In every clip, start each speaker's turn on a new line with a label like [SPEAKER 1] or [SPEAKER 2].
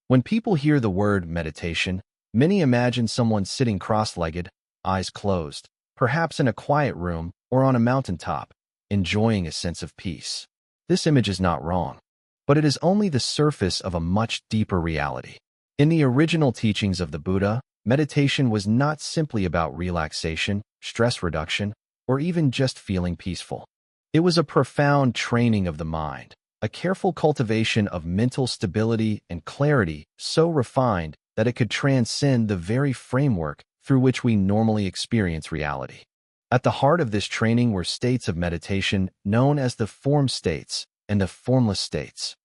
[SPEAKER 1] When people hear the word meditation, many imagine someone sitting cross-legged, eyes closed, perhaps in a quiet room or on a mountaintop, enjoying a sense of peace. This image is not wrong, but it is only the surface of a much deeper reality. In the original teachings of the Buddha, meditation was not simply about relaxation, stress reduction, or even just feeling peaceful. It was a profound training of the mind, a careful cultivation of mental stability and clarity so refined that it could transcend the very framework through which we normally experience reality. At the heart of this training were states of meditation known as the form states and the formless states.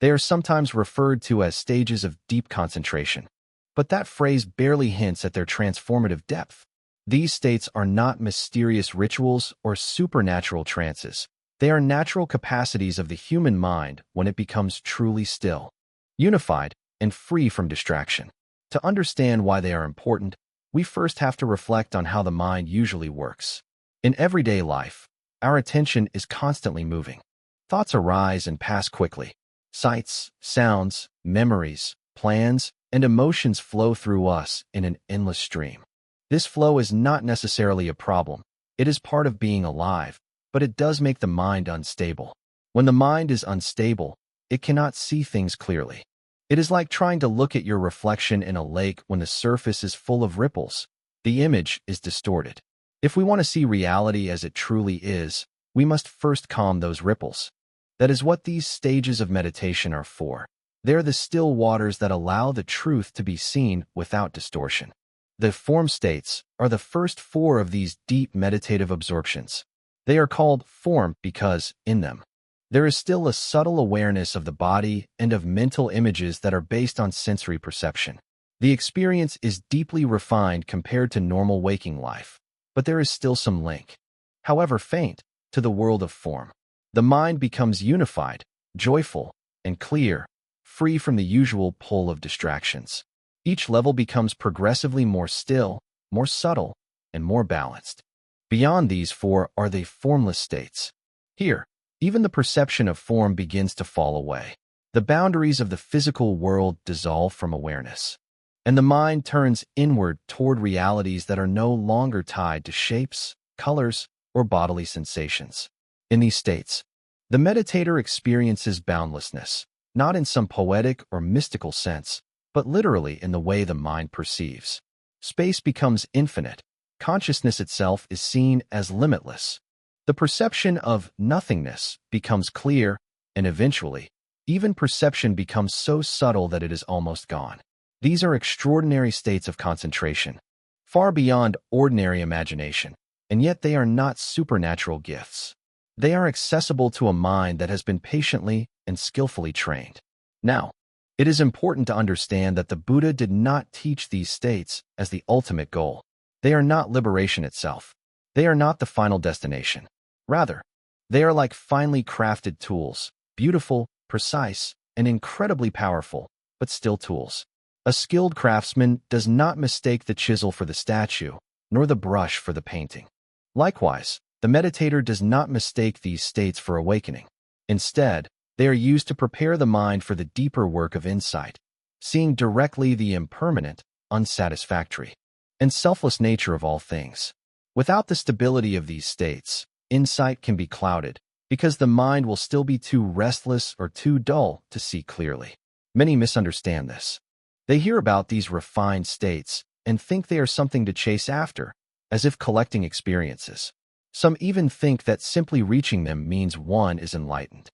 [SPEAKER 1] They are sometimes referred to as stages of deep concentration, but that phrase barely hints at their transformative depth. These states are not mysterious rituals or supernatural trances. They are natural capacities of the human mind when it becomes truly still, unified, and free from distraction. To understand why they are important, we first have to reflect on how the mind usually works. In everyday life, our attention is constantly moving. Thoughts arise and pass quickly. Sights, sounds, memories, plans, and emotions flow through us in an endless stream. This flow is not necessarily a problem. It is part of being alive, but it does make the mind unstable. When the mind is unstable, it cannot see things clearly. It is like trying to look at your reflection in a lake when the surface is full of ripples. The image is distorted. If we want to see reality as it truly is, we must first calm those ripples. That is what these stages of meditation are for. They're the still waters that allow the truth to be seen without distortion. The form states are the first four of these deep meditative absorptions. They are called form because, in them, there is still a subtle awareness of the body and of mental images that are based on sensory perception. The experience is deeply refined compared to normal waking life, but there is still some link, however faint, to the world of form. The mind becomes unified, joyful, and clear, free from the usual pull of distractions. Each level becomes progressively more still, more subtle, and more balanced. Beyond these four are the formless states. Here, even the perception of form begins to fall away. The boundaries of the physical world dissolve from awareness, and the mind turns inward toward realities that are no longer tied to shapes, colors, or bodily sensations. In these states, the meditator experiences boundlessness, not in some poetic or mystical sense, but literally in the way the mind perceives. Space becomes infinite. Consciousness itself is seen as limitless. The perception of nothingness becomes clear, and eventually, even perception becomes so subtle that it is almost gone. These are extraordinary states of concentration, far beyond ordinary imagination, and yet they are not supernatural gifts. They are accessible to a mind that has been patiently and skillfully trained. Now, it is important to understand that the Buddha did not teach these states as the ultimate goal. They are not liberation itself. They are not the final destination. Rather, they are like finely crafted tools, beautiful, precise, and incredibly powerful, but still tools. A skilled craftsman does not mistake the chisel for the statue, nor the brush for the painting. Likewise, the meditator does not mistake these states for awakening. Instead, they are used to prepare the mind for the deeper work of insight, seeing directly the impermanent, unsatisfactory, and selfless nature of all things. Without the stability of these states, insight can be clouded, because the mind will still be too restless or too dull to see clearly. Many misunderstand this. They hear about these refined states and think they are something to chase after, as if collecting experiences. Some even think that simply reaching them means one is enlightened.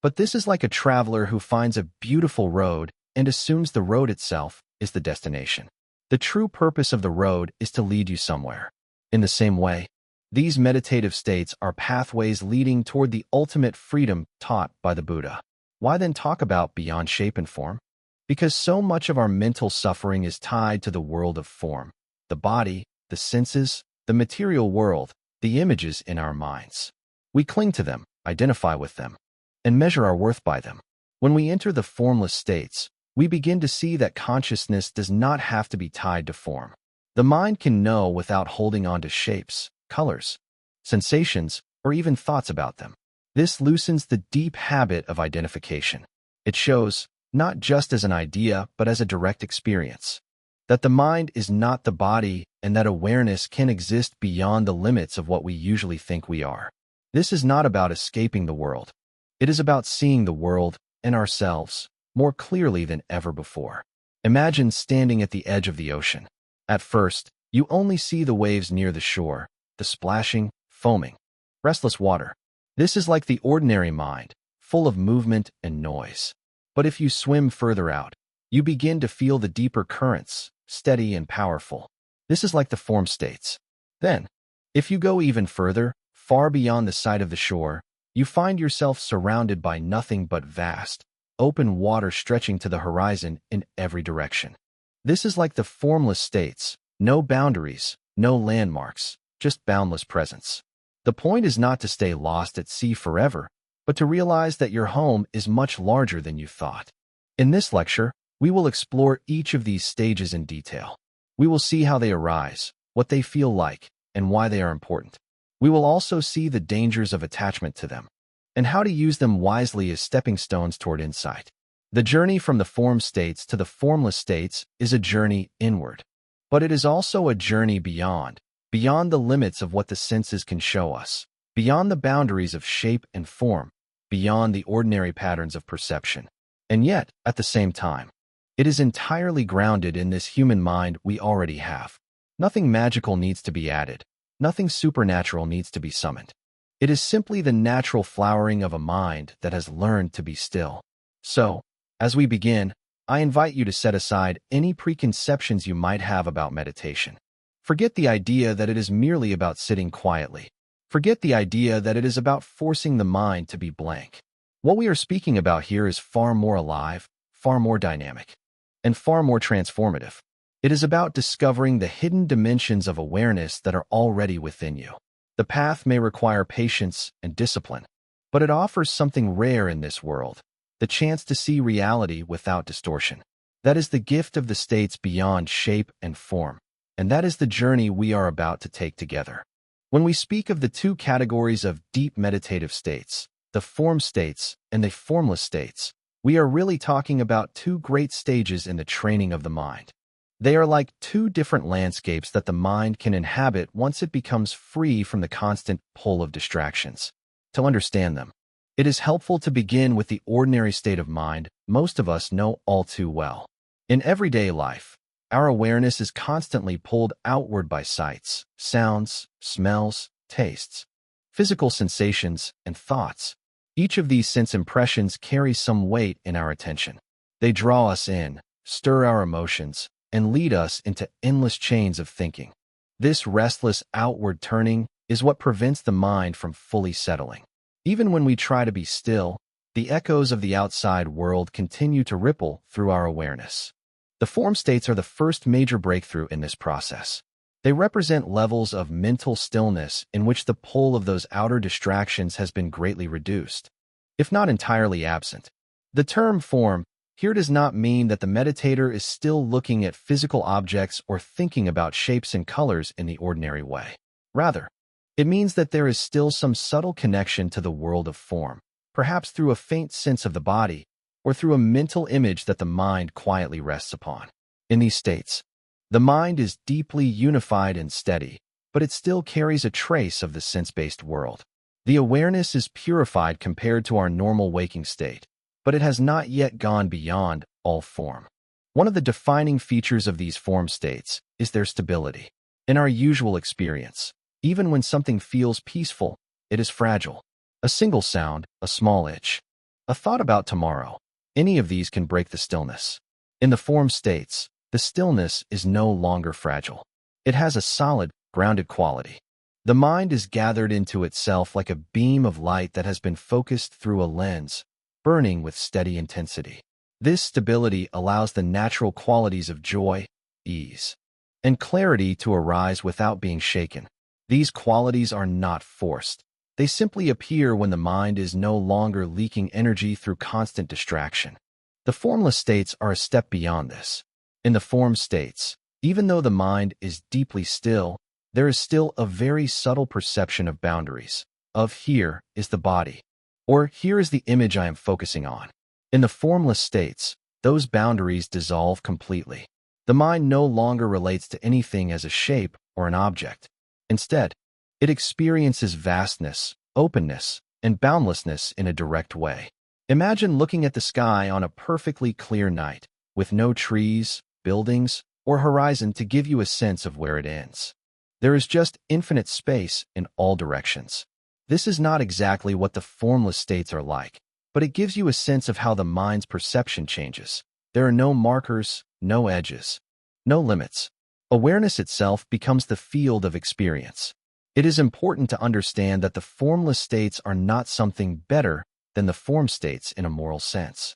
[SPEAKER 1] But this is like a traveler who finds a beautiful road and assumes the road itself is the destination. The true purpose of the road is to lead you somewhere. In the same way, these meditative states are pathways leading toward the ultimate freedom taught by the Buddha. Why then talk about beyond shape and form? Because so much of our mental suffering is tied to the world of form, the body, the senses, the material world, the images in our minds. We cling to them, identify with them, and measure our worth by them. When we enter the formless states, we begin to see that consciousness does not have to be tied to form. The mind can know without holding on to shapes, colors, sensations, or even thoughts about them. This loosens the deep habit of identification. It shows, not just as an idea, but as a direct experience. That the mind is not the body and that awareness can exist beyond the limits of what we usually think we are. This is not about escaping the world. It is about seeing the world and ourselves more clearly than ever before. Imagine standing at the edge of the ocean. At first, you only see the waves near the shore, the splashing, foaming, restless water. This is like the ordinary mind, full of movement and noise. But if you swim further out, you begin to feel the deeper currents, steady and powerful. This is like the form states. Then, if you go even further, far beyond the sight of the shore, you find yourself surrounded by nothing but vast, open water stretching to the horizon in every direction. This is like the formless states, no boundaries, no landmarks, just boundless presence. The point is not to stay lost at sea forever, but to realize that your home is much larger than you thought. In this lecture, we will explore each of these stages in detail. We will see how they arise, what they feel like, and why they are important. We will also see the dangers of attachment to them, and how to use them wisely as stepping stones toward insight. The journey from the form states to the formless states is a journey inward, but it is also a journey beyond the limits of what the senses can show us, beyond the boundaries of shape and form, beyond the ordinary patterns of perception. And yet, at the same time, it is entirely grounded in this human mind we already have. Nothing magical needs to be added. Nothing supernatural needs to be summoned. It is simply the natural flowering of a mind that has learned to be still. So, as we begin, I invite you to set aside any preconceptions you might have about meditation. Forget the idea that it is merely about sitting quietly. Forget the idea that it is about forcing the mind to be blank. What we are speaking about here is far more alive, far more dynamic, and far more transformative. It is about discovering the hidden dimensions of awareness that are already within you. The path may require patience and discipline, but it offers something rare in this world, the chance to see reality without distortion. That is the gift of the states beyond shape and form, and that is the journey we are about to take together. When we speak of the two categories of deep meditative states, the form states and the formless states, we are really talking about two great stages in the training of the mind. They are like two different landscapes that the mind can inhabit once it becomes free from the constant pull of distractions. To understand them, it is helpful to begin with the ordinary state of mind most of us know all too well. In everyday life, our awareness is constantly pulled outward by sights, sounds, smells, tastes, physical sensations, and thoughts. Each of these sense impressions carries some weight in our attention. They draw us in, stir our emotions, and lead us into endless chains of thinking. This restless outward turning is what prevents the mind from fully settling. Even when we try to be still, the echoes of the outside world continue to ripple through our awareness. The form states are the first major breakthrough in this process. They represent levels of mental stillness in which the pull of those outer distractions has been greatly reduced, if not entirely absent. The term form here does not mean that the meditator is still looking at physical objects or thinking about shapes and colors in the ordinary way. Rather, it means that there is still some subtle connection to the world of form, perhaps through a faint sense of the body, or through a mental image that the mind quietly rests upon. In these states, the mind is deeply unified and steady, but it still carries a trace of the sense-based world. The awareness is purified compared to our normal waking state, but it has not yet gone beyond all form. One of the defining features of these form states is their stability. In our usual experience, even when something feels peaceful, it is fragile. A single sound, a small itch, a thought about tomorrow, any of these can break the stillness. In the form states, the stillness is no longer fragile. It has a solid, grounded quality. The mind is gathered into itself like a beam of light that has been focused through a lens, burning with steady intensity. This stability allows the natural qualities of joy, ease, and clarity to arise without being shaken. These qualities are not forced. They simply appear when the mind is no longer leaking energy through constant distraction. The formless states are a step beyond this. In the form states, even though the mind is deeply still, there is still a very subtle perception of boundaries, of here is the body, or here is the image I am focusing on. In the formless states, those boundaries dissolve completely. The mind no longer relates to anything as a shape or an object. Instead, it experiences vastness, openness, and boundlessness in a direct way. Imagine looking at the sky on a perfectly clear night, with no trees, buildings, or horizon to give you a sense of where it ends. There is just infinite space in all directions. This is not exactly what the formless states are like, but it gives you a sense of how the mind's perception changes. There are no markers, no edges, no limits. Awareness itself becomes the field of experience. It is important to understand that the formless states are not something better than the form states in a moral sense.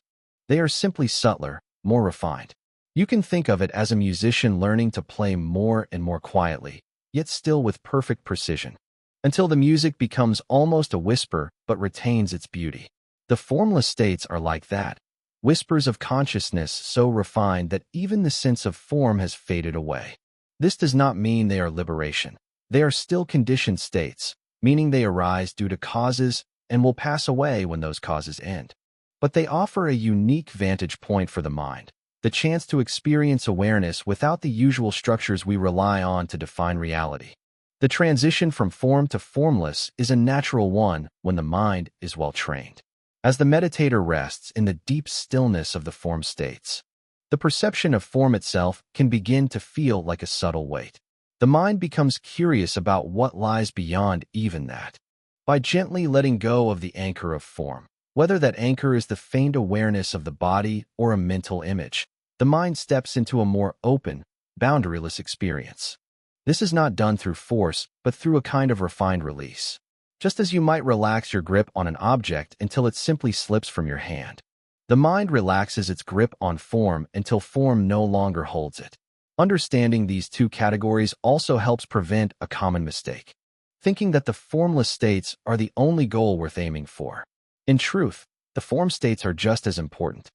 [SPEAKER 1] They are simply subtler, more refined. You can think of it as a musician learning to play more and more quietly, yet still with perfect precision, until the music becomes almost a whisper but retains its beauty. The formless states are like that, whispers of consciousness so refined that even the sense of form has faded away. This does not mean they are liberation. They are still conditioned states, meaning they arise due to causes and will pass away when those causes end. But they offer a unique vantage point for the mind, the chance to experience awareness without the usual structures we rely on to define reality. The transition from form to formless is a natural one when the mind is well trained. As the meditator rests in the deep stillness of the form states, the perception of form itself can begin to feel like a subtle weight. The mind becomes curious about what lies beyond even that. By gently letting go of the anchor of form, whether that anchor is the feigned awareness of the body or a mental image, the mind steps into a more open, boundaryless experience. This is not done through force, but through a kind of refined release. Just as you might relax your grip on an object until it simply slips from your hand, the mind relaxes its grip on form until form no longer holds it. Understanding these two categories also helps prevent a common mistake, thinking that the formless states are the only goal worth aiming for. In truth, the form states are just as important,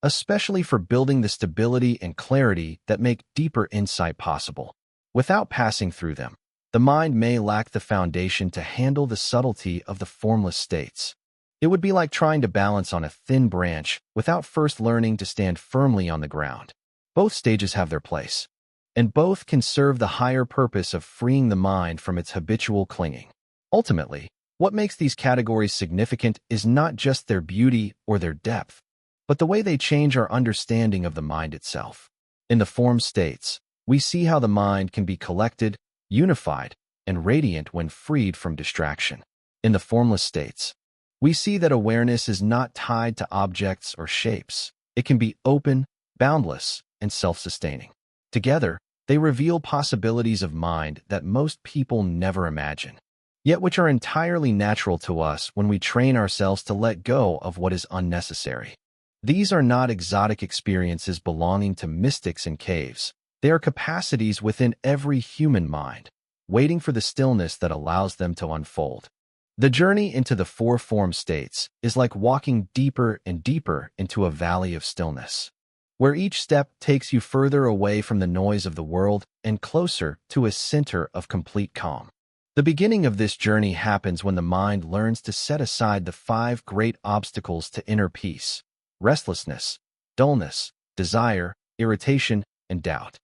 [SPEAKER 1] especially for building the stability and clarity that make deeper insight possible. Without passing through them, the mind may lack the foundation to handle the subtlety of the formless states. It would be like trying to balance on a thin branch without first learning to stand firmly on the ground. Both stages have their place, and both can serve the higher purpose of freeing the mind from its habitual clinging. Ultimately, what makes these categories significant is not just their beauty or their depth, but the way they change our understanding of the mind itself. In the form states, we see how the mind can be collected, unified, and radiant when freed from distraction. In the formless states, we see that awareness is not tied to objects or shapes. It can be open, boundless, and self-sustaining. Together, they reveal possibilities of mind that most people never imagine, yet which are entirely natural to us when we train ourselves to let go of what is unnecessary. These are not exotic experiences belonging to mystics in caves. They are capacities within every human mind, waiting for the stillness that allows them to unfold. The journey into the four form states is like walking deeper and deeper into a valley of stillness, where each step takes you further away from the noise of the world and closer to a center of complete calm. The beginning of this journey happens when the mind learns to set aside the 5 great obstacles to inner peace: restlessness, dullness, desire, irritation, and doubt.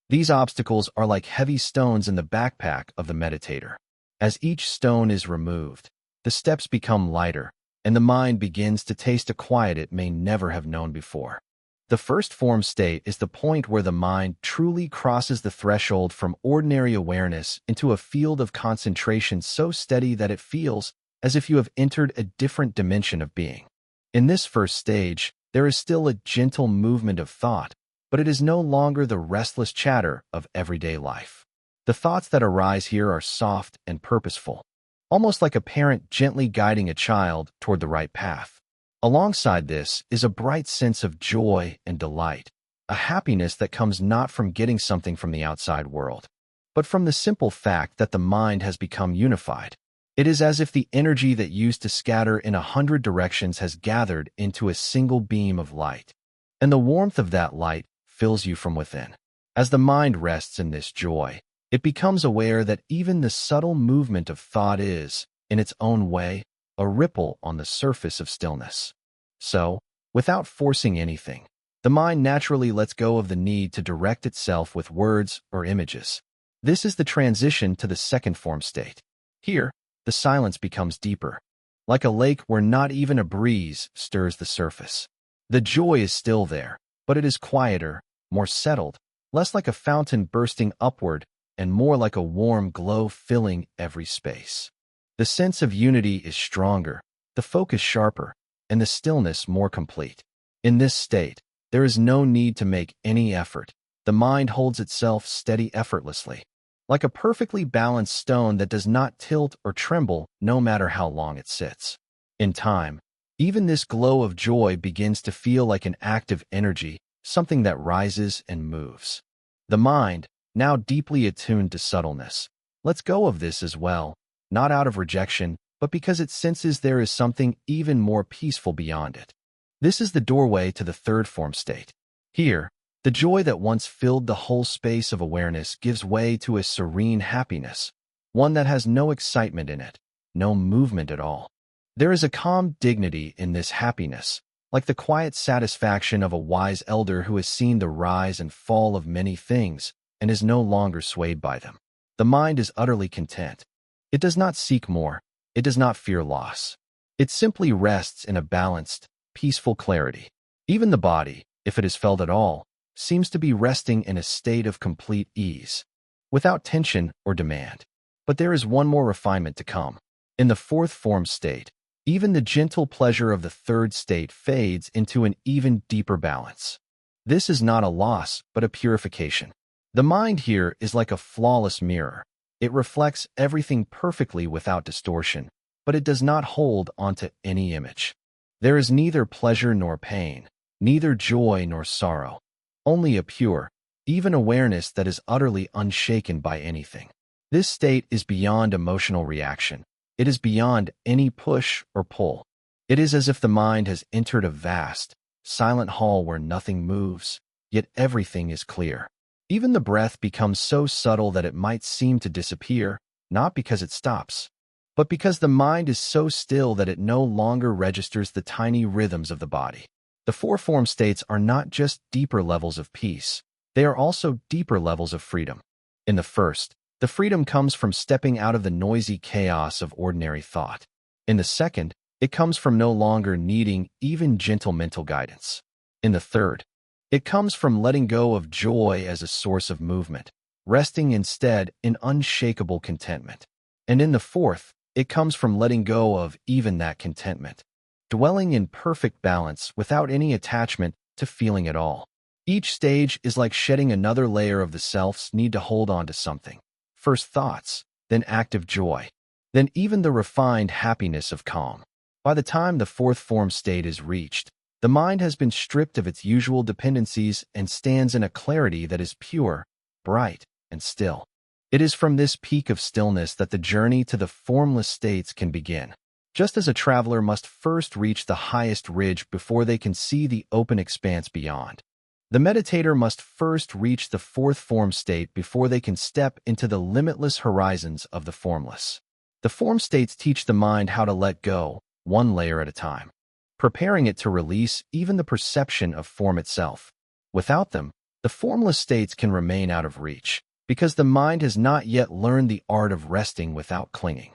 [SPEAKER 1] These obstacles are like heavy stones in the backpack of the meditator. As each stone is removed, the steps become lighter, and the mind begins to taste a quiet it may never have known before. The first form state is the point where the mind truly crosses the threshold from ordinary awareness into a field of concentration so steady that it feels as if you have entered a different dimension of being. In this first stage, there is still a gentle movement of thought, but it is no longer the restless chatter of everyday life. The thoughts that arise here are soft and purposeful, almost like a parent gently guiding a child toward the right path. Alongside this is a bright sense of joy and delight, a happiness that comes not from getting something from the outside world, but from the simple fact that the mind has become unified. It is as if the energy that used to scatter in 100 directions has gathered into a single beam of light, and the warmth of that light fills you from within. As the mind rests in this joy, it becomes aware that even the subtle movement of thought is, in its own way, a ripple on the surface of stillness. So, without forcing anything, the mind naturally lets go of the need to direct itself with words or images. This is the transition to the second form state. Here, the silence becomes deeper, like a lake where not even a breeze stirs the surface. The joy is still there, but it is quieter, more settled, less like a fountain bursting upward, and more like a warm glow filling every space. The sense of unity is stronger, the focus sharper, and the stillness more complete. In this state, there is no need to make any effort. The mind holds itself steady effortlessly, like a perfectly balanced stone that does not tilt or tremble no matter how long it sits. In time, even this glow of joy begins to feel like an active energy, something that rises and moves. The mind, now deeply attuned to subtleness, lets go of this as well, not out of rejection, but because it senses there is something even more peaceful beyond it. This is the doorway to the third form state. Here, the joy that once filled the whole space of awareness gives way to a serene happiness, one that has no excitement in it, no movement at all. There is a calm dignity in this happiness, like the quiet satisfaction of a wise elder who has seen the rise and fall of many things and is no longer swayed by them. The mind is utterly content. It does not seek more. It does not fear loss. It simply rests in a balanced, peaceful clarity. Even the body, if it is felt at all, seems to be resting in a state of complete ease, without tension or demand. But there is one more refinement to come. In the fourth form state, even the gentle pleasure of the third state fades into an even deeper balance. This is not a loss, but a purification. The mind here is like a flawless mirror. It reflects everything perfectly without distortion, but it does not hold onto any image. There is neither pleasure nor pain, neither joy nor sorrow, only a pure, even awareness that is utterly unshaken by anything. This state is beyond emotional reaction. It is beyond any push or pull. It is as if the mind has entered a vast, silent hall where nothing moves, yet everything is clear. Even the breath becomes so subtle that it might seem to disappear, not because it stops, but because the mind is so still that it no longer registers the tiny rhythms of the body. The four form states are not just deeper levels of peace, they are also deeper levels of freedom. In the first, the freedom comes from stepping out of the noisy chaos of ordinary thought. In the second, it comes from no longer needing even gentle mental guidance. In the third, it comes from letting go of joy as a source of movement, resting instead in unshakable contentment. And in the fourth, it comes from letting go of even that contentment, dwelling in perfect balance without any attachment to feeling at all. Each stage is like shedding another layer of the self's need to hold on to something. First thoughts, then active joy, then even the refined happiness of calm. By the time the fourth form state is reached, the mind has been stripped of its usual dependencies and stands in a clarity that is pure, bright, and still. It is from this peak of stillness that the journey to the formless states can begin. Just as a traveler must first reach the highest ridge before they can see the open expanse beyond, the meditator must first reach the fourth form state before they can step into the limitless horizons of the formless. The form states teach the mind how to let go, one layer at a time, preparing it to release even the perception of form itself. Without them, the formless states can remain out of reach, because the mind has not yet learned the art of resting without clinging.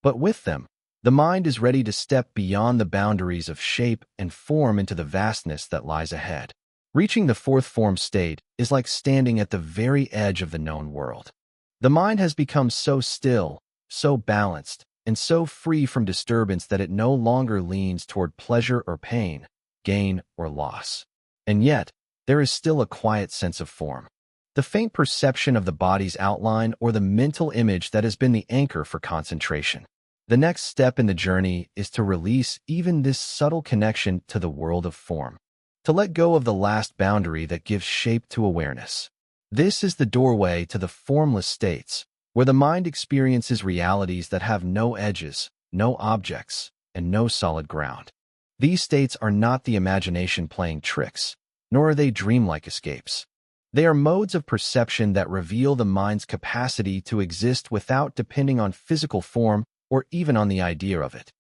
[SPEAKER 1] But with them, the mind is ready to step beyond the boundaries of shape and form into the vastness that lies ahead. Reaching the fourth form state is like standing at the very edge of the known world. The mind has become so still, so balanced, and so free from disturbance that it no longer leans toward pleasure or pain, gain or loss. And yet, there is still a quiet sense of form. The faint perception of the body's outline or the mental image that has been the anchor for concentration. The next step in the journey is to release even this subtle connection to the world of form, to let go of the last boundary that gives shape to awareness. This is the doorway to the formless states, where the mind experiences realities that have no edges, no objects, and no solid ground. These states are not the imagination playing tricks, nor are they dreamlike escapes. They are modes of perception that reveal the mind's capacity to exist without depending on physical form or even on the idea of it.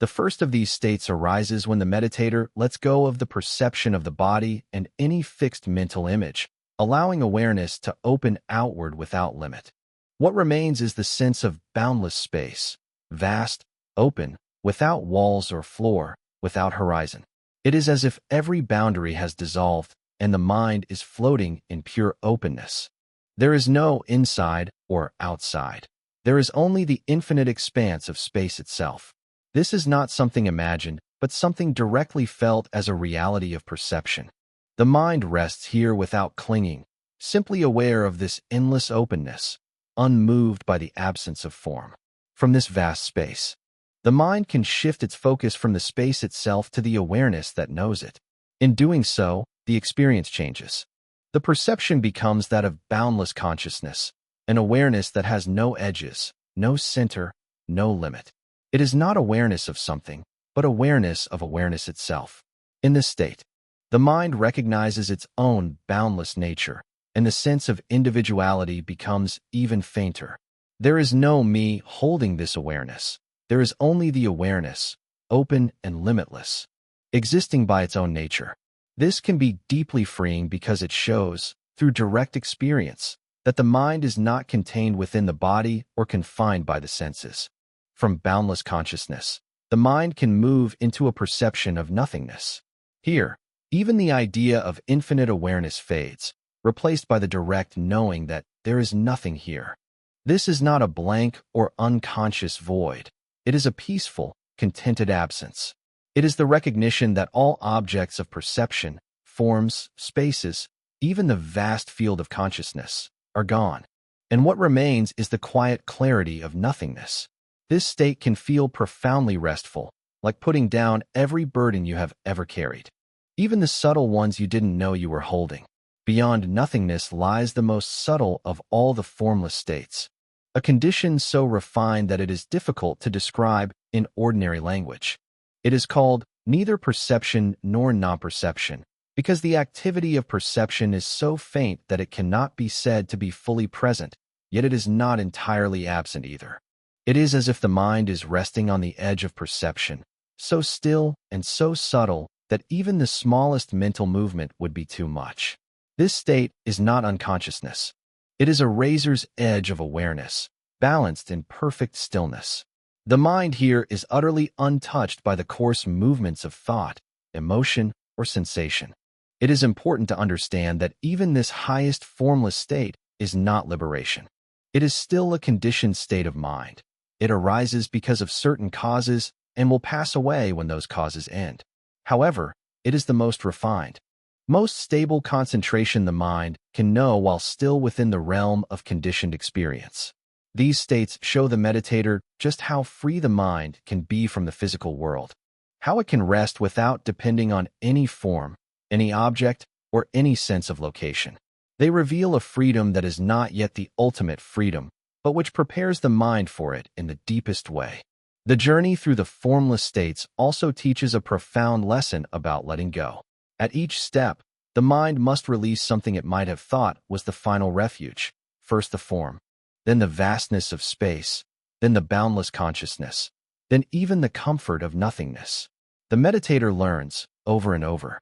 [SPEAKER 1] The first of these states arises when the meditator lets go of the perception of the body and any fixed mental image, allowing awareness to open outward without limit. What remains is the sense of boundless space, vast, open, without walls or floor, without horizon. It is as if every boundary has dissolved and the mind is floating in pure openness. There is no inside or outside. There is only the infinite expanse of space itself. This is not something imagined, but something directly felt as a reality of perception. The mind rests here without clinging, simply aware of this endless openness, unmoved by the absence of form. From this vast space, the mind can shift its focus from the space itself to the awareness that knows it. In doing so, the experience changes. The perception becomes that of boundless consciousness, an awareness that has no edges, no center, no limit. It is not awareness of something, but awareness of awareness itself. In this state, the mind recognizes its own boundless nature, and the sense of individuality becomes even fainter. There is no me holding this awareness. There is only the awareness, open and limitless, existing by its own nature. This can be deeply freeing because it shows, through direct experience, that the mind is not contained within the body or confined by the senses. From boundless consciousness, the mind can move into a perception of nothingness. Here, even the idea of infinite awareness fades, replaced by the direct knowing that there is nothing here. This is not a blank or unconscious void. It is a peaceful, contented absence. It is the recognition that all objects of perception, forms, spaces, even the vast field of consciousness, are gone. And what remains is the quiet clarity of nothingness. This state can feel profoundly restful, like putting down every burden you have ever carried, even the subtle ones you didn't know you were holding. Beyond nothingness lies the most subtle of all the formless states, a condition so refined that it is difficult to describe in ordinary language. It is called neither perception nor non-perception, because the activity of perception is so faint that it cannot be said to be fully present, yet it is not entirely absent either. It is as if the mind is resting on the edge of perception, so still and so subtle that even the smallest mental movement would be too much. This state is not unconsciousness. It is a razor's edge of awareness, balanced in perfect stillness. The mind here is utterly untouched by the coarse movements of thought, emotion, or sensation. It is important to understand that even this highest formless state is not liberation. It is still a conditioned state of mind. It arises because of certain causes and will pass away when those causes end. However, it is the most refined, most stable concentration the mind can know while still within the realm of conditioned experience. These states show the meditator just how free the mind can be from the physical world, how it can rest without depending on any form, any object, or any sense of location. They reveal a freedom that is not yet the ultimate freedom, but which prepares the mind for it in the deepest way. The journey through the formless states also teaches a profound lesson about letting go. At each step, the mind must release something it might have thought was the final refuge, first the form, then the vastness of space, then the boundless consciousness, then even the comfort of nothingness. The meditator learns, over and over,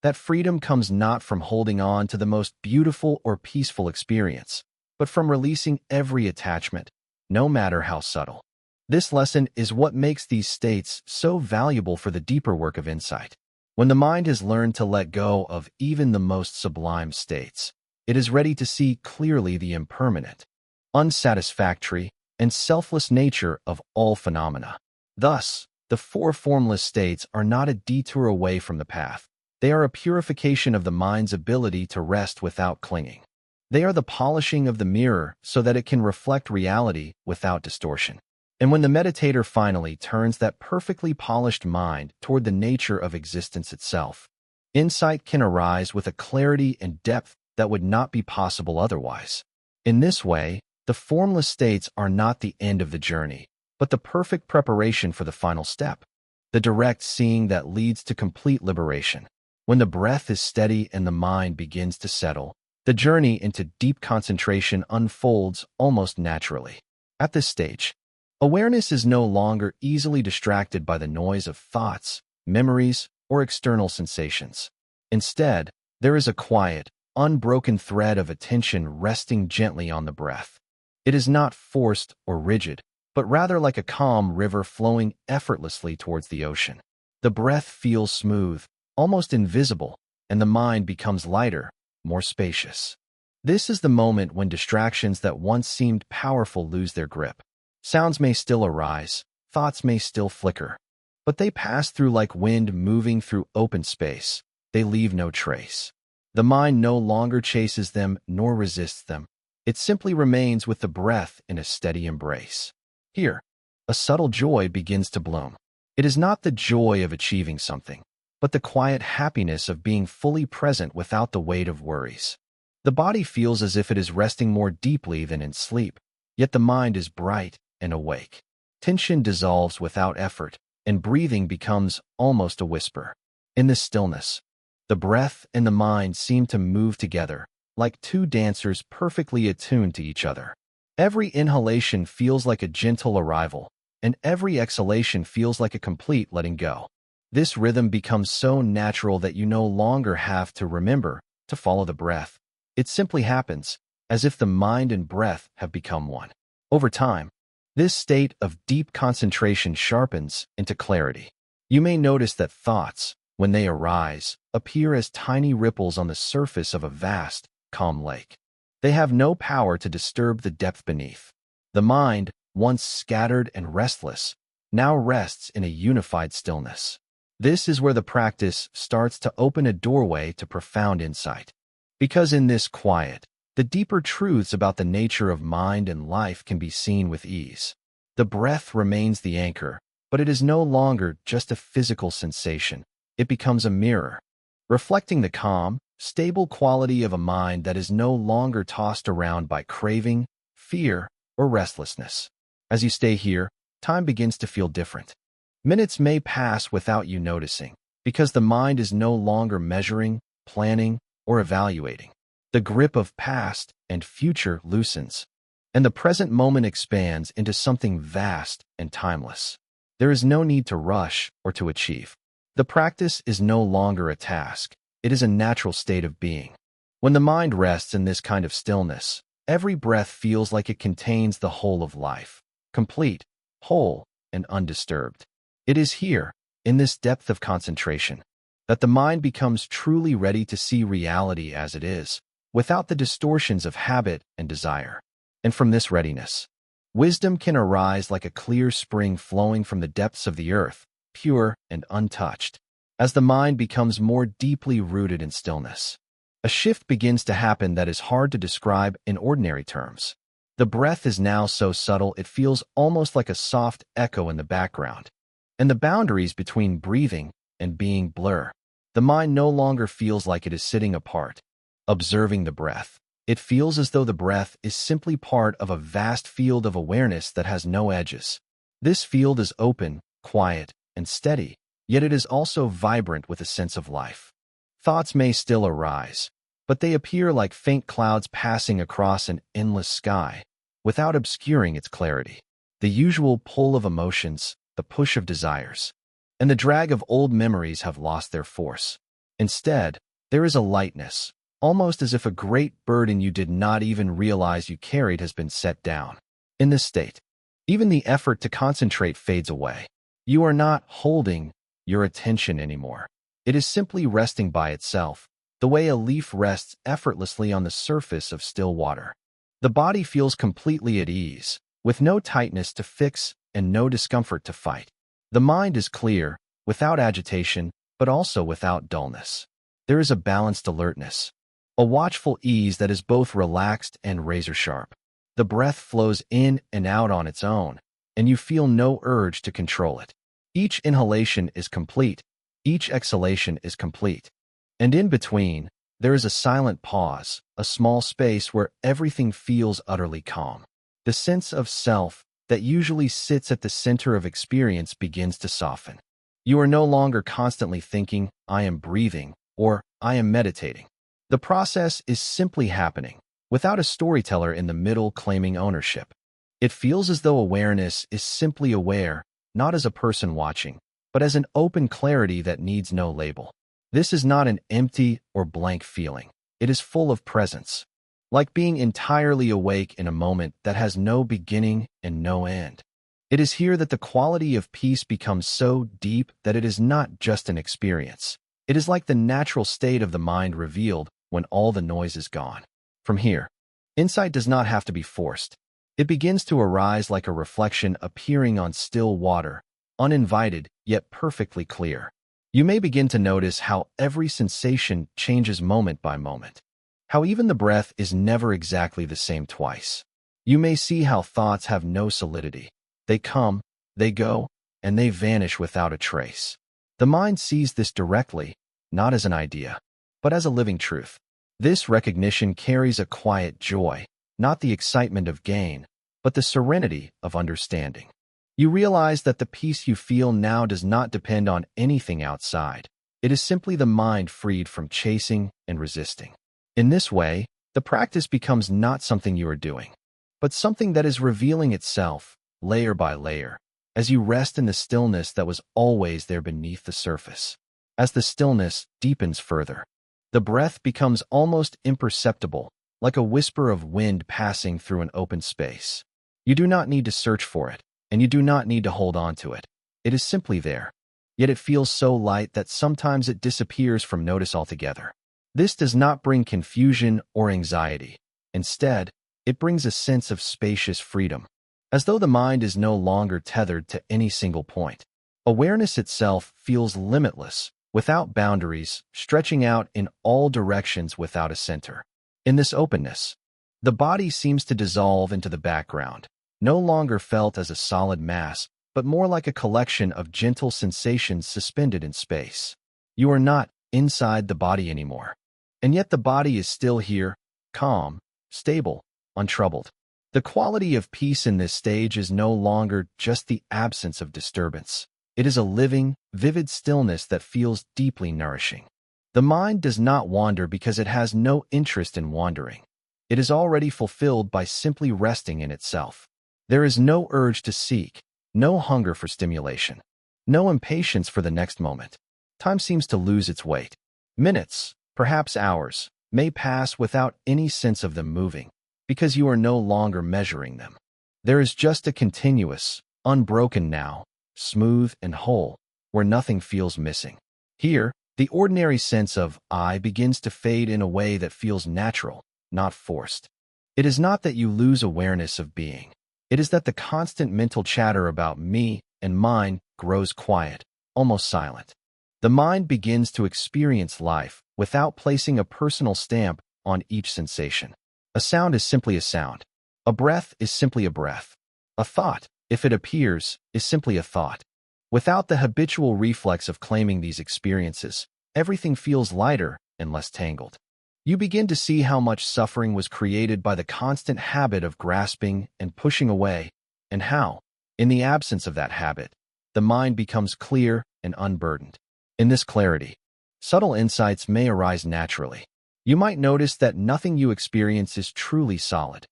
[SPEAKER 1] that freedom comes not from holding on to the most beautiful or peaceful experience, but from releasing every attachment, no matter how subtle. This lesson is what makes these states so valuable for the deeper work of insight. When the mind has learned to let go of even the most sublime states, it is ready to see clearly the impermanent, unsatisfactory, and selfless nature of all phenomena. Thus, the four formless states are not a detour away from the path. They are a purification of the mind's ability to rest without clinging. They are the polishing of the mirror so that it can reflect reality without distortion. And when the meditator finally turns that perfectly polished mind toward the nature of existence itself, insight can arise with a clarity and depth that would not be possible otherwise. In this way, the formless states are not the end of the journey, but the perfect preparation for the final step, the direct seeing that leads to complete liberation. When the breath is steady and the mind begins to settle, the journey into deep concentration unfolds almost naturally. At this stage, Awareness is no longer easily distracted by the noise of thoughts, memories, or external sensations. Instead, there is a quiet, unbroken thread of attention resting gently on the breath. It is not forced or rigid, but rather like a calm river flowing effortlessly towards the ocean. The breath feels smooth, almost invisible, and the mind becomes lighter, more spacious. This is the moment when distractions that once seemed powerful lose their grip. Sounds may still arise, thoughts may still flicker, but they pass through like wind moving through open space. They leave no trace. The mind no longer chases them nor resists them. It simply remains with the breath in a steady embrace. Here, a subtle joy begins to bloom. It is not the joy of achieving something, but the quiet happiness of being fully present without the weight of worries. The body feels as if it is resting more deeply than in sleep, yet the mind is bright and awake. Tension dissolves without effort, and breathing becomes almost a whisper. In this stillness, the breath and the mind seem to move together, like two dancers perfectly attuned to each other. Every inhalation feels like a gentle arrival, and every exhalation feels like a complete letting go. This rhythm becomes so natural that you no longer have to remember to follow the breath. It simply happens, as if the mind and breath have become one. Over time, this state of deep concentration sharpens into clarity. You may notice that thoughts, when they arise, appear as tiny ripples on the surface of a vast, calm lake. They have no power to disturb the depth beneath. The mind, once scattered and restless, now rests in a unified stillness. This is where the practice starts to open a doorway to profound insight. Because in this quiet, the deeper truths about the nature of mind and life can be seen with ease. The breath remains the anchor, but it is no longer just a physical sensation. It becomes a mirror, reflecting the calm, stable quality of a mind that is no longer tossed around by craving, fear, or restlessness. As you stay here, time begins to feel different. Minutes may pass without you noticing, because the mind is no longer measuring, planning, or evaluating. The grip of past and future loosens, and the present moment expands into something vast and timeless. There is no need to rush or to achieve. The practice is no longer a task. It is a natural state of being. When the mind rests in this kind of stillness, every breath feels like it contains the whole of life, complete, whole, and undisturbed. It is here, in this depth of concentration, that the mind becomes truly ready to see reality as it is, without the distortions of habit and desire. And from this readiness, wisdom can arise like a clear spring flowing from the depths of the earth, pure and untouched. As the mind becomes more deeply rooted in stillness, a shift begins to happen that is hard to describe in ordinary terms. The breath is now so subtle it feels almost like a soft echo in the background, and the boundaries between breathing and being blur. The mind no longer feels like it is sitting apart, observing the breath. It feels as though the breath is simply part of a vast field of awareness that has no edges. This field is open, quiet, and steady, yet it is also vibrant with a sense of life. Thoughts may still arise, but they appear like faint clouds passing across an endless sky, without obscuring its clarity. The usual pull of emotions, the push of desires, and the drag of old memories have lost their force. Instead, there is a lightness, almost as if a great burden you did not even realize you carried has been set down. In this state, even the effort to concentrate fades away. You are not holding your attention anymore. It is simply resting by itself, the way a leaf rests effortlessly on the surface of still water. The body feels completely at ease, with no tightness to fix and no discomfort to fight. The mind is clear, without agitation, but also without dullness. There is a balanced alertness, a watchful ease that is both relaxed and razor-sharp. The breath flows in and out on its own, and you feel no urge to control it. Each inhalation is complete, each exhalation is complete. And in between, there is a silent pause, a small space where everything feels utterly calm. The sense of self that usually sits at the center of experience begins to soften. You are no longer constantly thinking, "I am breathing," or "I am meditating." The process is simply happening, without a storyteller in the middle claiming ownership. It feels as though awareness is simply aware, not as a person watching, but as an open clarity that needs no label. This is not an empty or blank feeling. It is full of presence, like being entirely awake in a moment that has no beginning and no end. It is here that the quality of peace becomes so deep that it is not just an experience. It is like the natural state of the mind revealed when all the noise is gone. From here, insight does not have to be forced. It begins to arise like a reflection appearing on still water, uninvited yet perfectly clear. You may begin to notice how every sensation changes moment by moment, how even the breath is never exactly the same twice. You may see how thoughts have no solidity. They come, they go, and they vanish without a trace. The mind sees this directly, not as an idea, but as a living truth. This recognition carries a quiet joy, not the excitement of gain, but the serenity of understanding. You realize that the peace you feel now does not depend on anything outside. It is simply the mind freed from chasing and resisting. In this way, the practice becomes not something you are doing, but something that is revealing itself, layer by layer, as you rest in the stillness that was always there beneath the surface. As the stillness deepens further, the breath becomes almost imperceptible, like a whisper of wind passing through an open space. You do not need to search for it, and you do not need to hold on to it. It is simply there. Yet it feels so light that sometimes it disappears from notice altogether. This does not bring confusion or anxiety. Instead, it brings a sense of spacious freedom, as though the mind is no longer tethered to any single point. Awareness itself feels limitless, without boundaries, stretching out in all directions without a center. In this openness, the body seems to dissolve into the background, no longer felt as a solid mass, but more like a collection of gentle sensations suspended in space. You are not inside the body anymore, and yet the body is still here, calm, stable, untroubled. The quality of peace in this stage is no longer just the absence of disturbance. It is a living, vivid stillness that feels deeply nourishing. The mind does not wander because it has no interest in wandering. It is already fulfilled by simply resting in itself. There is no urge to seek, no hunger for stimulation, no impatience for the next moment. Time seems to lose its weight. Minutes, perhaps hours, may pass without any sense of them moving, because you are no longer measuring them. There is just a continuous, unbroken now, smooth and whole, where nothing feels missing. Here, the ordinary sense of I begins to fade in a way that feels natural, not forced. It is not that you lose awareness of being. It is that the constant mental chatter about me and mine grows quiet, almost silent. The mind begins to experience life without placing a personal stamp on each sensation. A sound is simply a sound. A breath is simply a breath. A thought, if it appears, is simply a thought. Without the habitual reflex of claiming these experiences, everything feels lighter and less tangled. You begin to see how much suffering was created by the constant habit of grasping and pushing away, and how, in the absence of that habit, the mind becomes clear and unburdened. In this clarity, subtle insights may arise naturally. You might notice that nothing you experience is truly solid.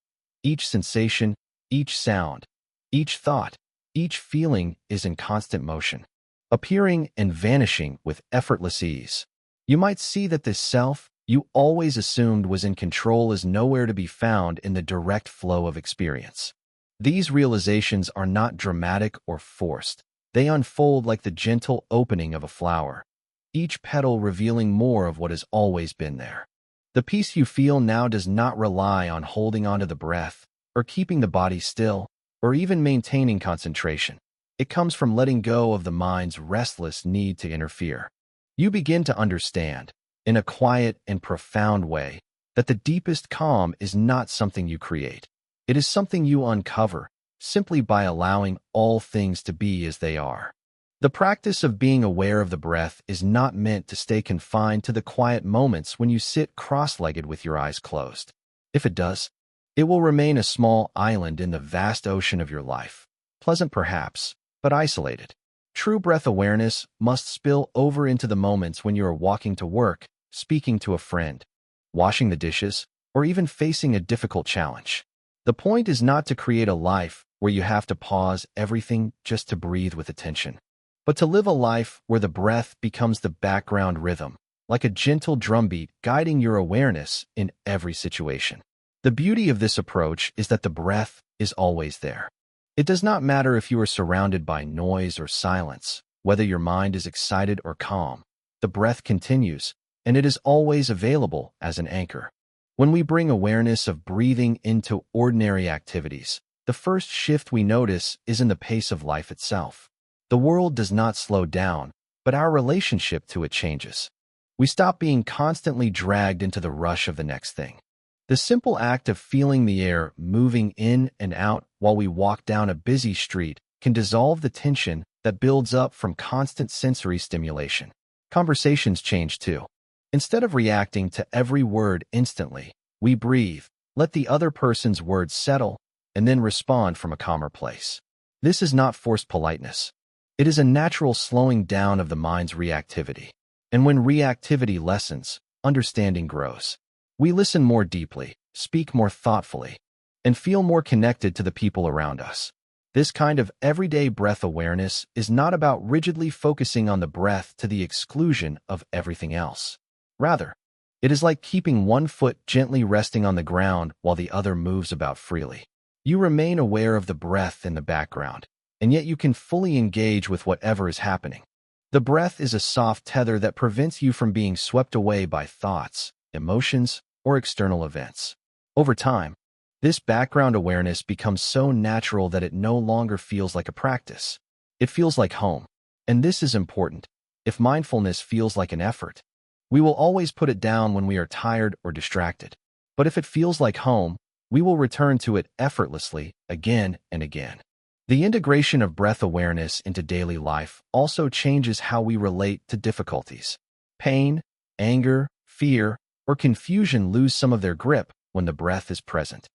[SPEAKER 1] Each sensation, each sound, each thought, each feeling is in constant motion, appearing and vanishing with effortless ease. You might see that this self you always assumed was in control is nowhere to be found in the direct flow of experience. These realizations are not dramatic or forced. They unfold like the gentle opening of a flower, each petal revealing more of what has always been there. The peace you feel now does not rely on holding onto the breath, or keeping the body still, or even maintaining concentration. It comes from letting go of the mind's restless need to interfere. You begin to understand, in a quiet and profound way, that the deepest calm is not something you create. It is something you uncover, simply by allowing all things to be as they are. The practice of being aware of the breath is not meant to stay confined to the quiet moments when you sit cross-legged with your eyes closed. If it does, it will remain a small island in the vast ocean of your life, pleasant perhaps, but isolated. True breath awareness must spill over into the moments when you are walking to work, speaking to a friend, washing the dishes, or even facing a difficult challenge. The point is not to create a life where you have to pause everything just to breathe with attention, but to live a life where the breath becomes the background rhythm, like a gentle drumbeat guiding your awareness in every situation. The beauty of this approach is that the breath is always there. It does not matter if you are surrounded by noise or silence, whether your mind is excited or calm. The breath continues, and it is always available as an anchor. When we bring awareness of breathing into ordinary activities, the first shift we notice is in the pace of life itself. The world does not slow down, but our relationship to it changes. We stop being constantly dragged into the rush of the next thing. The simple act of feeling the air moving in and out while we walk down a busy street can dissolve the tension that builds up from constant sensory stimulation. Conversations change too. Instead of reacting to every word instantly, we breathe, let the other person's words settle, and then respond from a calmer place. This is not forced politeness. It is a natural slowing down of the mind's reactivity. And when reactivity lessens, understanding grows. We listen more deeply, speak more thoughtfully, and feel more connected to the people around us. This kind of everyday breath awareness is not about rigidly focusing on the breath to the exclusion of everything else. Rather, it is like keeping one foot gently resting on the ground while the other moves about freely. You remain aware of the breath in the background, and yet you can fully engage with whatever is happening. The breath is a soft tether that prevents you from being swept away by thoughts, emotions, or external events. Over time, this background awareness becomes so natural that it no longer feels like a practice. It feels like home. And this is important. If mindfulness feels like an effort, we will always put it down when we are tired or distracted. But if it feels like home, we will return to it effortlessly again and again. The integration of breath awareness into daily life also changes how we relate to difficulties. Pain, anger, fear, or confusion lose some of their grip when the breath is present.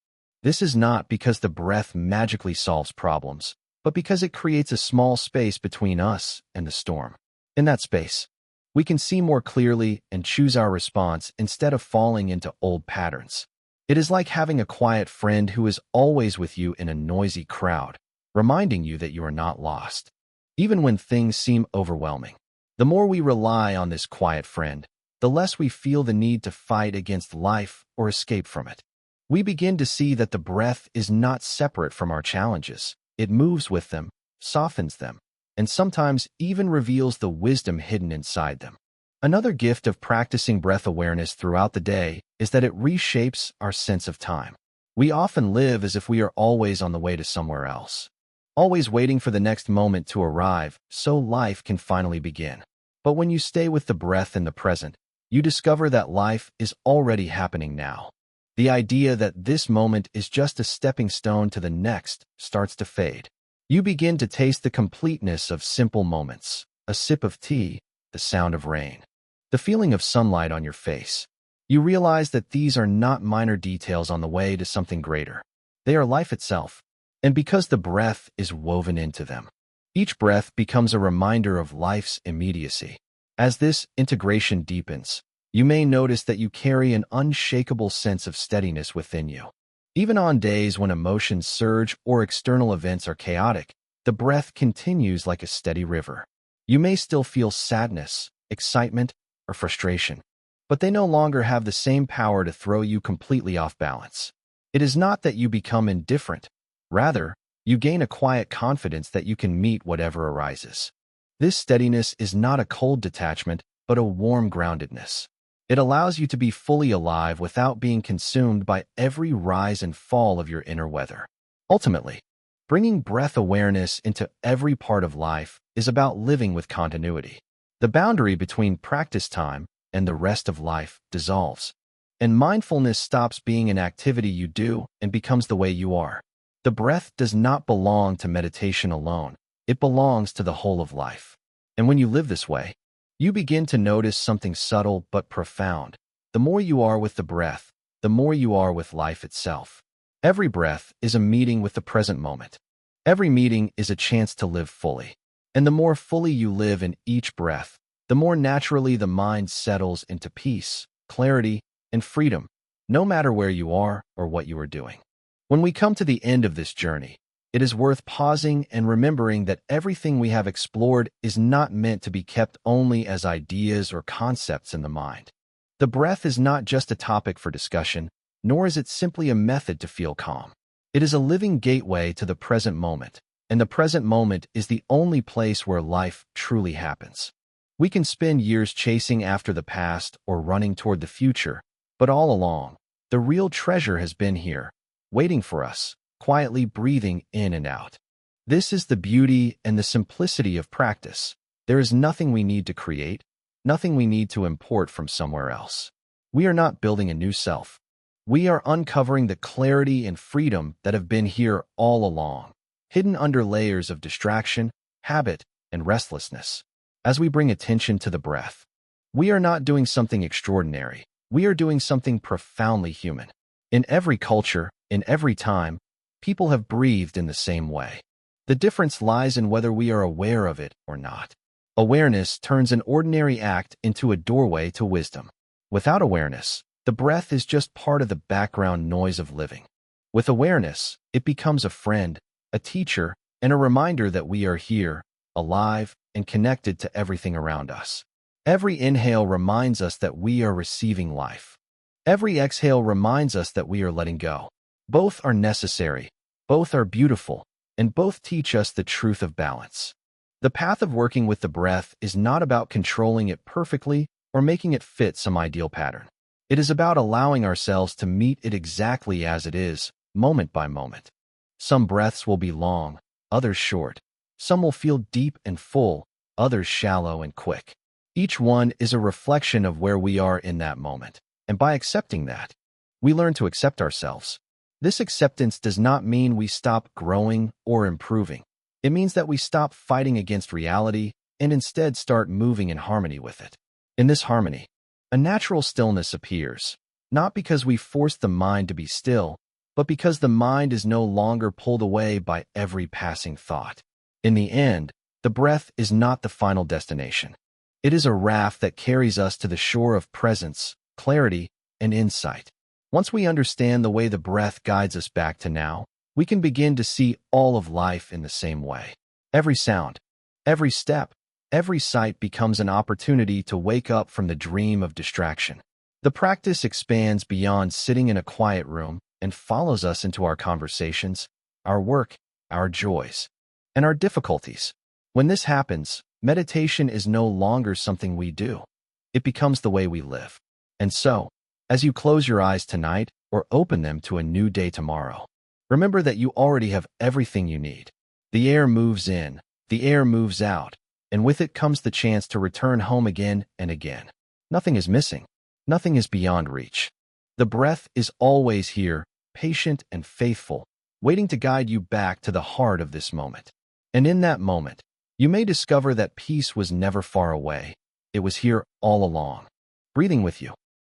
[SPEAKER 1] This is not because the breath magically solves problems, but because it creates a small space between us and the storm. In that space, we can see more clearly and choose our response instead of falling into old patterns. It is like having a quiet friend who is always with you in a noisy crowd, reminding you that you are not lost, even when things seem overwhelming. The more we rely on this quiet friend, the less we feel the need to fight against life or escape from it. We begin to see that the breath is not separate from our challenges. It moves with them, softens them, and sometimes even reveals the wisdom hidden inside them. Another gift of practicing breath awareness throughout the day is that it reshapes our sense of time. We often live as if we are always on the way to somewhere else, always waiting for the next moment to arrive so life can finally begin. But when you stay with the breath in the present, you discover that life is already happening now. The idea that this moment is just a stepping stone to the next starts to fade. You begin to taste the completeness of simple moments, a sip of tea, the sound of rain, the feeling of sunlight on your face. You realize that these are not minor details on the way to something greater. They are life itself, and because the breath is woven into them, each breath becomes a reminder of life's immediacy. As this integration deepens, you may notice that you carry an unshakable sense of steadiness within you. Even on days when emotions surge or external events are chaotic, the breath continues like a steady river. You may still feel sadness, excitement, or frustration, but they no longer have the same power to throw you completely off balance. It is not that you become indifferent. Rather, you gain a quiet confidence that you can meet whatever arises. This steadiness is not a cold detachment, but a warm groundedness. It allows you to be fully alive without being consumed by every rise and fall of your inner weather. Ultimately, bringing breath awareness into every part of life is about living with continuity. The boundary between practice time and the rest of life dissolves, and mindfulness stops being an activity you do and becomes the way you are. The breath does not belong to meditation alone. It belongs to the whole of life. And when you live this way, you begin to notice something subtle but profound. The more you are with the breath, the more you are with life itself. Every breath is a meeting with the present moment. Every meeting is a chance to live fully. And the more fully you live in each breath, the more naturally the mind settles into peace, clarity, and freedom, no matter where you are or what you are doing. When we come to the end of this journey, it is worth pausing and remembering that everything we have explored is not meant to be kept only as ideas or concepts in the mind. The breath is not just a topic for discussion, nor is it simply a method to feel calm. It is a living gateway to the present moment, and the present moment is the only place where life truly happens. We can spend years chasing after the past or running toward the future, but all along, the real treasure has been here, waiting for us, quietly breathing in and out. This is the beauty and the simplicity of practice. There is nothing we need to create, nothing we need to import from somewhere else. We are not building a new self. We are uncovering the clarity and freedom that have been here all along, hidden under layers of distraction, habit, and restlessness. As we bring attention to the breath, we are not doing something extraordinary. We are doing something profoundly human. In every culture, in every time, people have breathed in the same way. The difference lies in whether we are aware of it or not. Awareness turns an ordinary act into a doorway to wisdom. Without awareness, the breath is just part of the background noise of living. With awareness, it becomes a friend, a teacher, and a reminder that we are here, alive, and connected to everything around us. Every inhale reminds us that we are receiving life. Every exhale reminds us that we are letting go. Both are necessary, both are beautiful, and both teach us the truth of balance. The path of working with the breath is not about controlling it perfectly or making it fit some ideal pattern. It is about allowing ourselves to meet it exactly as it is, moment by moment. Some breaths will be long, others short. Some will feel deep and full, others shallow and quick. Each one is a reflection of where we are in that moment. And by accepting that, we learn to accept ourselves. This acceptance does not mean we stop growing or improving. It means that we stop fighting against reality and instead start moving in harmony with it. In this harmony, a natural stillness appears, not because we force the mind to be still, but because the mind is no longer pulled away by every passing thought. In the end, the breath is not the final destination. It is a raft that carries us to the shore of presence, clarity, and insight. Once we understand the way the breath guides us back to now, we can begin to see all of life in the same way. Every sound, every step, every sight becomes an opportunity to wake up from the dream of distraction. The practice expands beyond sitting in a quiet room and follows us into our conversations, our work, our joys, and our difficulties. When this happens, meditation is no longer something we do. It becomes the way we live. And so, as you close your eyes tonight or open them to a new day tomorrow, remember that you already have everything you need. The air moves in, the air moves out, and with it comes the chance to return home again and again. Nothing is missing. Nothing is beyond reach. The breath is always here, patient and faithful, waiting to guide you back to the heart of this moment. And in that moment, you may discover that peace was never far away. It was here all along, breathing with you.